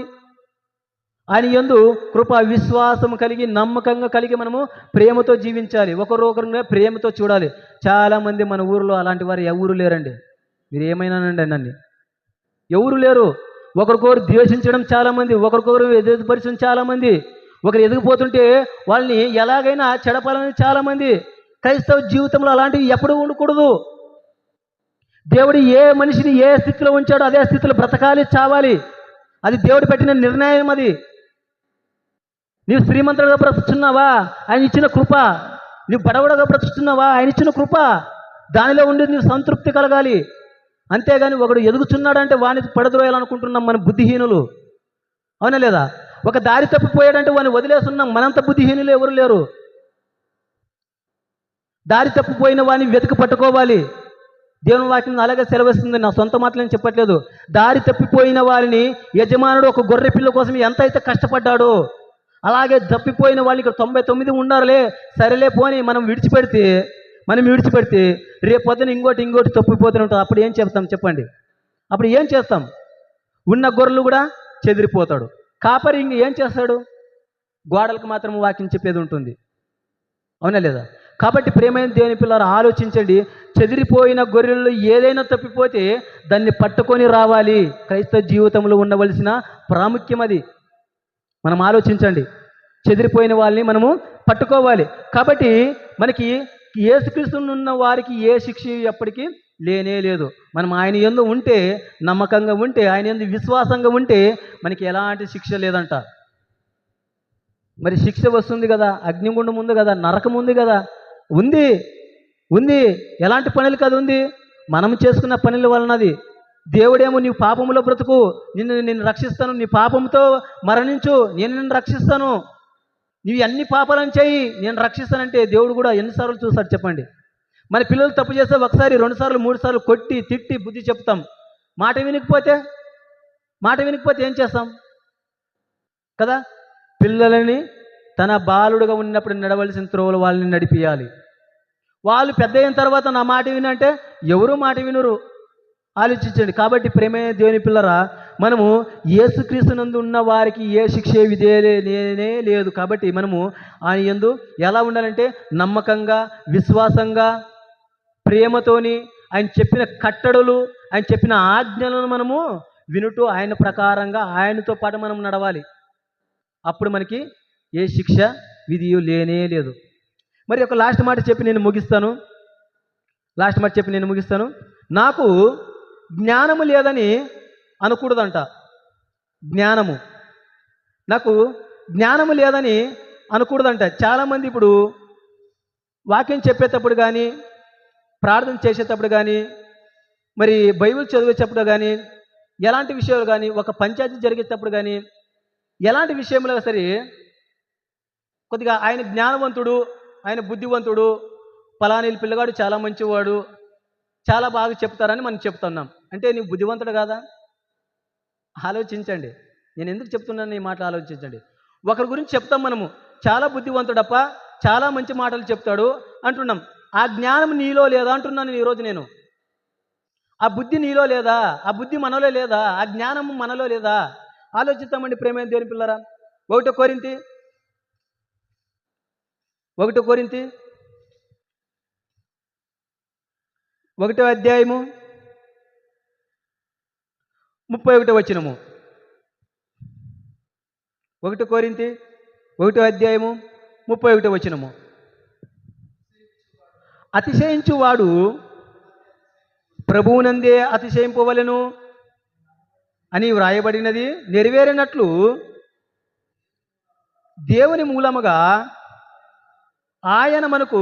ఆయన యందు కృప విశ్వాసం కలిగి నమ్మకంగా కలిగి మనము ప్రేమతో జీవించాలి, ఒకరొకరుగా ప్రేమతో చూడాలి. చాలామంది మన ఊరిలో అలాంటి వారు ఎవరు లేరండి. మీరు ఏమైనానండి నన్ను, ఎవరు లేరు. ఒకరికొకరు ద్వేషించడం చాలామంది, ఒకరికొకరు ఎదురుపరచడం చాలామంది, ఒకరు ఎదిగిపోతుంటే వాళ్ళని ఎలాగైనా చెడపాలని చాలామంది. క్రైస్తవ జీవితంలో అలాంటివి ఎప్పుడూ ఉండకూడదు. దేవుడు ఏ మనిషిని ఏ స్థితిలో ఉంచాడో అదే స్థితిలో బ్రతకాలి, చావాలి. అది దేవుడు పెట్టిన నిర్ణయం. అది నీవు శ్రీమంతుడుగా బ్రతుకుతున్నావా? ఆయన ఇచ్చిన కృప. నీవు బడవడగా బ్రతుకుతున్నావా? ఆయన ఇచ్చిన కృప. దానిలో ఉండి నీవు సంతృప్తి కలగాలి. అంతేగాని ఒకడు ఎదుగుతున్నాడంటే వాడిని పడద్రోయాలనుకుంటున్నాం మన బుద్ధిహీనులు. అవునా లేదా? ఒక దారి తప్పిపోయాడంటే వాడిని వదిలేస్తున్నాం. మనంత బుద్ధిహీనులు ఎవరు లేరు. దారి తప్పిపోయిన వాడిని వెతికి పట్టుకోవాలి. దేవుని వాక్యం అలాగే సెలవిస్తుంది. నా సొంత మాటలని చెప్పట్లేదు. దారి తప్పిపోయిన వారిని యజమానుడు ఒక గొర్రె పిల్ల కోసం ఎంత అయితే కష్టపడ్డాడో, అలాగే తప్పిపోయిన వాళ్ళు ఇక్కడ 99 ఉండారులే, సరేలే పోని మనం విడిచిపెడితే రేపు పొద్దున ఇంకోటి తప్పిపోతూనే ఉంటుంది. అప్పుడు ఏం చెప్తాం చెప్పండి? అప్పుడు ఏం చేస్తాం? ఉన్న గొర్రెలు కూడా చెదిరిపోతాడు. కాపరి ఏం చేస్తాడు? గోడలకు మాత్రం వాక్యం చెప్పేది ఉంటుంది. అవునా లేదా? కాబట్టి ప్రేమైన దేవుని పిల్లలు ఆలోచించండి. చెదిరిపోయిన గొర్రెల్లో ఏదైనా తప్పిపోతే దాన్ని పట్టుకొని రావాలి. క్రైస్తవ జీవితంలో ఉండవలసిన ప్రాముఖ్యం అది. మనం ఆలోచించండి. చెదిరిపోయిన వాళ్ళని మనము పట్టుకోవాలి. కాబట్టి మనకి యేసుక్రీస్తులో ఉన్న వారికి ఏ శిక్ష ఎప్పటికీ లేనే లేదు. మనం ఆయన యందు ఉంటే, నమ్మకంగా ఉంటే, ఆయన యందు విశ్వాసంగా ఉంటే మనకి ఎలాంటి శిక్ష లేదంట. మరి శిక్ష వస్తుంది కదా, అగ్నిగుండం ఉంది కదా, నరకం ఉంది కదా, ఉంది. ఎలాంటి పనులు కదా ఉంది? మనం చేసుకున్న పనుల వలనది. దేవుడేమో నీవు పాపములో బ్రతుకు, నిన్ను రక్షిస్తాను, నీ పాపంతో మరణించు, నేను నిన్ను రక్షిస్తాను, నీవు అన్ని పాపాలను చేయి, నేను రక్షిస్తానంటే దేవుడు కూడా ఎన్నిసార్లు చూస్తాడు చెప్పండి? మన పిల్లలు తప్పు చేస్తే 1 సారి 2 సార్లు 3 సార్లు కొట్టి తిట్టి బుద్ధి చెప్తాం. మాట వినకపోతే ఏం చేస్తాం కదా? పిల్లలని తన బాలుడుగా ఉన్నప్పుడు నడవలసిన త్రోవలు వాళ్ళని నడిపియాలి. వాళ్ళు పెద్ద అయిన తర్వాత నా మాట వినంటే ఎవరు మాట వినరు. ఆలోచించండి. కాబట్టి ప్రేమైన దేవుని పిల్లరా, మనము యేసుక్రీస్తునందు ఉన్న వారికి ఏ శిక్ష విధేయనే లేదు. కాబట్టి మనము ఆయన యందు ఎలా ఉండాలంటే నమ్మకంగా, విశ్వాసంగా, ప్రేమతోని ఆయన చెప్పిన కట్టడలు, ఆయన చెప్పిన ఆజ్ఞలను మనము వినుటూ ఆయన ప్రకారంగా ఆయనతో పాటు మనం నడవాలి. అప్పుడు మనకి ఏ శిక్ష విధియు లేనే లేదు. మరి ఒక లాస్ట్ మాట చెప్పి నేను ముగిస్తాను. నాకు జ్ఞానము లేదని అనకూడదంట. నాకు జ్ఞానము లేదని అనకూడదంట. చాలామంది ఇప్పుడు వాక్యం చెప్పేటప్పుడు కానీ, ప్రార్థన చేసేటప్పుడు కానీ, మరి బైబిల్ చదివేటప్పుడు కానీ, ఎలాంటి విషయాలు కానీ, ఒక పంచాయతీ జరిగేటప్పుడు కానీ, ఎలాంటి విషయంలో సరే కొద్దిగా ఆయన జ్ఞానవంతుడు, ఆయన బుద్ధివంతుడు, పలానా పిల్లగాడు చాలా మంచివాడు, చాలా బాగా చెప్తారని మనం చెప్తున్నాం. అంటే నీవు బుద్ధివంతుడు కాదా? ఆలోచించండి. నేను ఎందుకు చెప్తున్నాను ఈ మాటలు ఆలోచించండి. ఒకరి గురించి చెప్తాం మనము, చాలా బుద్ధివంతుడప్ప, చాలా మంచి మాటలు చెప్తాడు అంటున్నాం. ఆ జ్ఞానం నీలో లేదా అంటున్నాను ఈరోజు నేను. ఆ బుద్ధి నీలో లేదా? ఆ బుద్ధి మనలో లేదా? ఆ జ్ఞానం మనలో లేదా? ఆలోచిద్దామండి ప్రేమైన దేవుని పిల్లరా. 1 కొరింథీ 1వ అధ్యాయము 31వ వచనము. 1 కొరింథీ 1వ అధ్యాయము 31వ వచనము. అతిశయించువాడు ప్రభువునందే అతిశయింపవలెను అని వ్రాయబడినది నెరవేరినట్లు దేవుని మూలముగా ఆయన మనకు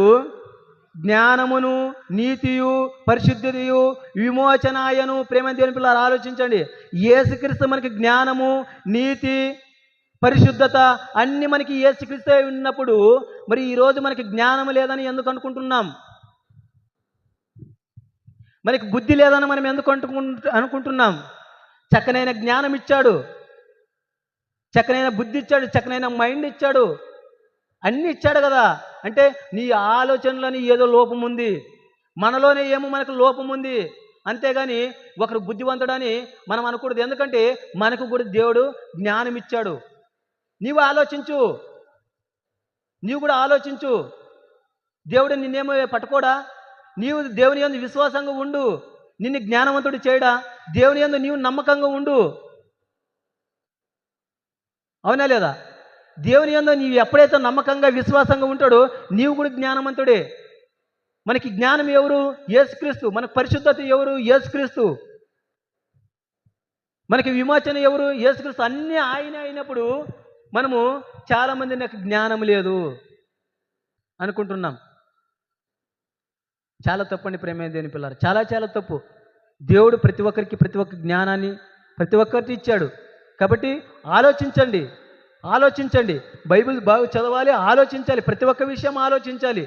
జ్ఞానమును, నీతియు, పరిశుద్ధతయు, విమోచనాయను. ప్రేమ దేవుని పిల్లలు ఆలోచించండి. యేసుక్రీస్తు మనకి జ్ఞానము, నీతి, పరిశుద్ధత అన్ని మనకి యేసుక్రీస్తు ఉన్నప్పుడు మరి ఈరోజు మనకి జ్ఞానం లేదని ఎందుకు అనుకుంటున్నాం? మనకి బుద్ధి లేదని మనం ఎందుకు అనుకుంటున్నాం? చక్కనైన జ్ఞానం ఇచ్చాడు, చక్కనైన బుద్ధి ఇచ్చాడు, చక్కనైన మైండ్ ఇచ్చాడు, అన్నీ ఇచ్చాడు కదా. అంటే నీ ఆలోచనలోని ఏదో లోపం ఉంది, మనలోనే ఏమో మనకు లోపం ఉంది. అంతేగాని ఒకరు బుద్ధివంతుడని మనం అనకూడదు. ఎందుకంటే మనకు కూడా దేవుడు జ్ఞానం ఇచ్చాడు. నీవు కూడా ఆలోచించు. దేవుడు నిన్నేమో పట్టుకోడా? నీవు దేవుని యందు విశ్వాసంగా ఉండు. నిన్ను జ్ఞానవంతుడు చేయడా? దేవుని యందు నీవు నమ్మకంగా ఉండు. అవునా లేదా? దేవుని యందు నీవు ఎప్పుడైతే నమ్మకంగా, విశ్వాసంగా ఉంటాడో నీవు కూడా జ్ఞానవంతుడే. మనకి జ్ఞానం ఎవరు? యేసుక్రీస్తు. మనకు పరిశుద్ధత ఎవరు? యేసుక్రీస్తు. మనకి విమోచన ఎవరు? యేసుక్రీస్తు. అన్నీ ఆయన అయినప్పుడు మనము చాలామంది నాకు జ్ఞానం లేదు అనుకుంటున్నాం. చాలా తప్పండి ప్రేమ దేవుని పిల్లలు, చాలా తప్పు. దేవుడు ప్రతి ఒక్క జ్ఞానాన్ని ప్రతి ఒక్కరికి ఇచ్చాడు. కాబట్టి ఆలోచించండి. బైబిల్ బాగా చదవాలి, ఆలోచించాలి, ప్రతి ఒక్క విషయం ఆలోచించాలి.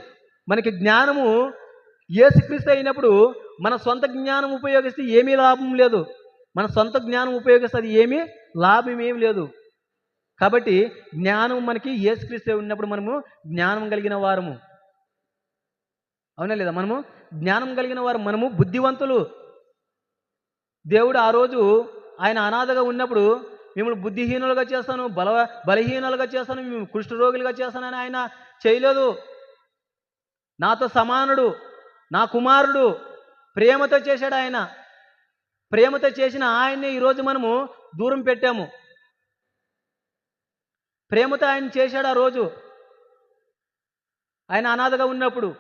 మనకి జ్ఞానము యేసుక్రీస్తు అయినప్పుడు మన సొంత జ్ఞానం ఉపయోగిస్తే ఏమీ లాభం లేదు. మన సొంత జ్ఞానం ఉపయోగిస్తే అది ఏమీ లాభం ఏమి లేదు. కాబట్టి జ్ఞానం మనకి యేసుక్రీస్తు ఉన్నప్పుడు మనము జ్ఞానం కలిగిన వారము. అవునా లేదా? మనము జ్ఞానం కలిగిన వారు, మనము బుద్ధివంతులు. దేవుడు ఆ రోజు ఆయన అనాథగా ఉన్నప్పుడు మిమ్మల్ని బుద్ధిహీనులుగా చేస్తాను, బలహీనులుగా చేస్తాను, మేము కుష్ఠరోగులుగా చేస్తానని ఆయన చేయలేదు. నాతో సమానుడు, నా కుమారుడు, ప్రేమతో చేశాడు ఆయన. ప్రేమతో చేసిన ఆయన్నే ఈరోజు మనము దూరం పెట్టాము. ప్రేమతో ఆయన చేశాడు ఆ రోజు, ఆయన అనాథగా ఉన్నప్పుడు.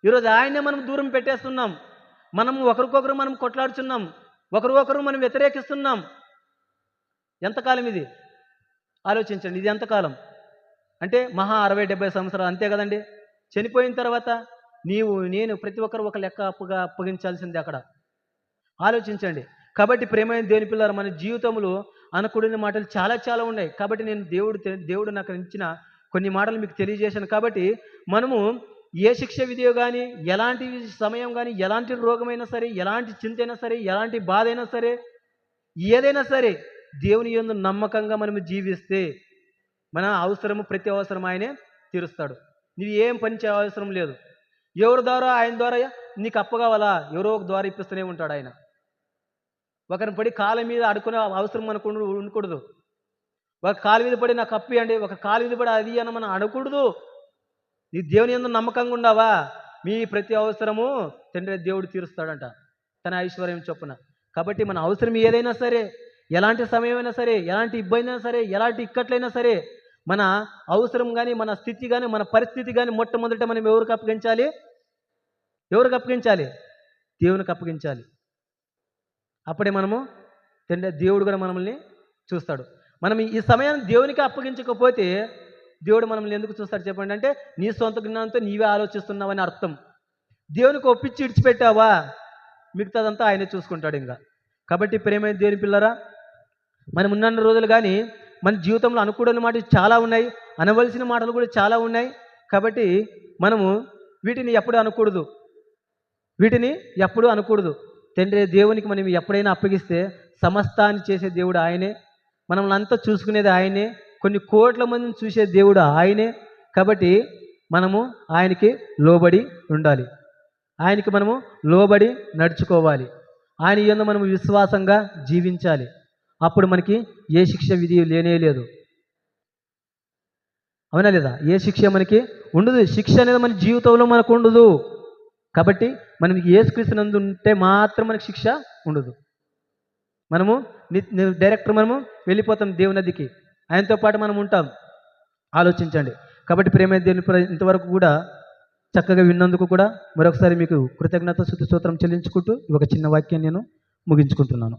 ఈరోజు ఆయన్నే మనం దూరం పెట్టేస్తున్నాం. మనము ఒకరికొకరు మనం కొట్లాడుతున్నాం, ఒకరికొకరు మనం వ్యతిరేకిస్తున్నాం. ఎంతకాలం ఇది? ఆలోచించండి. ఇది ఎంతకాలం అంటే మహా 60-70 సంవత్సరాలు, అంతే కదండి. చనిపోయిన తర్వాత నేను ప్రతి ఒక్కరు ఒక లెక్క అప్పగించాల్సిందే అక్కడ. ఆలోచించండి. కాబట్టి ప్రేమైన దేవుని పిల్లలు, మన జీవితంలో అనకూడని మాటలు చాలా ఉన్నాయి. కాబట్టి నేను దేవుడు నాకు ఇచ్చిన కొన్ని మాటలు మీకు తెలియజేశాను. కాబట్టి మనము ఏ శిక్ష విధియో కానీ, ఎలాంటి సమయం కానీ, ఎలాంటి రోగమైనా సరే, ఎలాంటి చింత అయినా సరే, ఎలాంటి బాధ అయినా సరే, ఏదైనా సరే దేవుని యందు నమ్మకంగా మనము జీవిస్తే మన అవసరము ప్రతి అవసరం ఆయనే తీరుస్తాడు. నువ్వు ఏం పని చేయ అవసరం లేదు. ఎవరి ద్వారా? ఆయన ద్వారా. నీకు అప్పు కావాలా? ఎవరో ఒక ద్వారా ఇప్పిస్తూనే ఉంటాడు ఆయన. ఒకరిని పడి కాళ్ళ మీద అడుకునే అవసరం మనకు ఉండకూడదు. ఒక కాలు మీద పడి నాకు అప్పు ఇవ్వండి, ఒక కాలు మీద పడి అది అని మనం అనకూడదు. నీ దేవుని యందు నమ్మకంగా ఉండవా? మీ ప్రతి అవసరము తండ్రి దేవుడు తీరుస్తాడంట తన ఐశ్వర్యం చొప్పున. కాబట్టి మన అవసరం ఏదైనా సరే, ఎలాంటి సమయమైనా సరే, ఎలాంటి ఇబ్బంది అయినా సరే, ఎలాంటి ఇక్కట్లైనా సరే, మన అవసరం కానీ, మన స్థితి కానీ, మన పరిస్థితి కానీ మొట్టమొదట మనం ఎవరికి అప్పగించాలి? ఎవరికి అప్పగించాలి? దేవునికి అప్పగించాలి. అప్పుడే మనము తండ్రి దేవుడు కూడా మనల్ని చూస్తాడు. మనం ఈ సమయాన్ని దేవునికి అప్పగించకపోతే దేవుడు మనల్ని ఎందుకు చూస్తాడు చెప్పండి? అంటే నీ సొంత జ్ఞానంతో నీవే ఆలోచిస్తున్నావని అర్థం. దేవునికి ఒప్పించి ఇడిచిపెట్టావా, మిగతాదంతా ఆయనే చూసుకుంటాడు ఇంకా. కాబట్టి ప్రేమైన దేవుని పిల్లరా, మనం ఉన్న రోజులు కానీ మన జీవితంలో అనుకూడని మాటలు చాలా ఉన్నాయి, అనవలసిన మాటలు కూడా చాలా ఉన్నాయి. కాబట్టి మనము వీటిని ఎప్పుడు అనకూడదు, వీటిని ఎప్పుడు అనకూడదు. తండ్రి దేవునికి మనం ఎప్పుడైనా అప్పగిస్తే సమస్తాన్ని చేసే దేవుడు ఆయనే, మనల్ని అంతా చూసుకునేది ఆయనే, కొన్ని కోట్ల మందిని చూసే దేవుడు ఆయనే. కాబట్టి మనము ఆయనకి లోబడి ఉండాలి, ఆయనకి మనము లోబడి నడుచుకోవాలి, ఆయన యందు మనము విశ్వాసంగా జీవించాలి. అప్పుడు మనకి ఏ శిక్ష విధి లేనే లేదు. అవునా లేదా? ఏ శిక్ష మనకి ఉండదు. శిక్ష అనేది మన జీవితంలో మనకు ఉండదు. కాబట్టి మనం యేసుక్రీస్తునందు ఉంటే మాత్రం మనకి శిక్ష ఉండదు. మనము డైరెక్ట్ మనము వెళ్ళిపోతాం దేవుని నదికి, ఆయనతో పాటు మనం ఉంటాం. ఆలోచించండి. కాబట్టి ప్రేమ దేవుని ఇంతవరకు కూడా చక్కగా విన్నందుకు కూడా మరొకసారి మీకు కృతజ్ఞత స్తుతి స్తోత్రం చెల్లించుకుంటూ ఒక చిన్న వాక్యాన్ని నేను ముగించుకుంటున్నాను.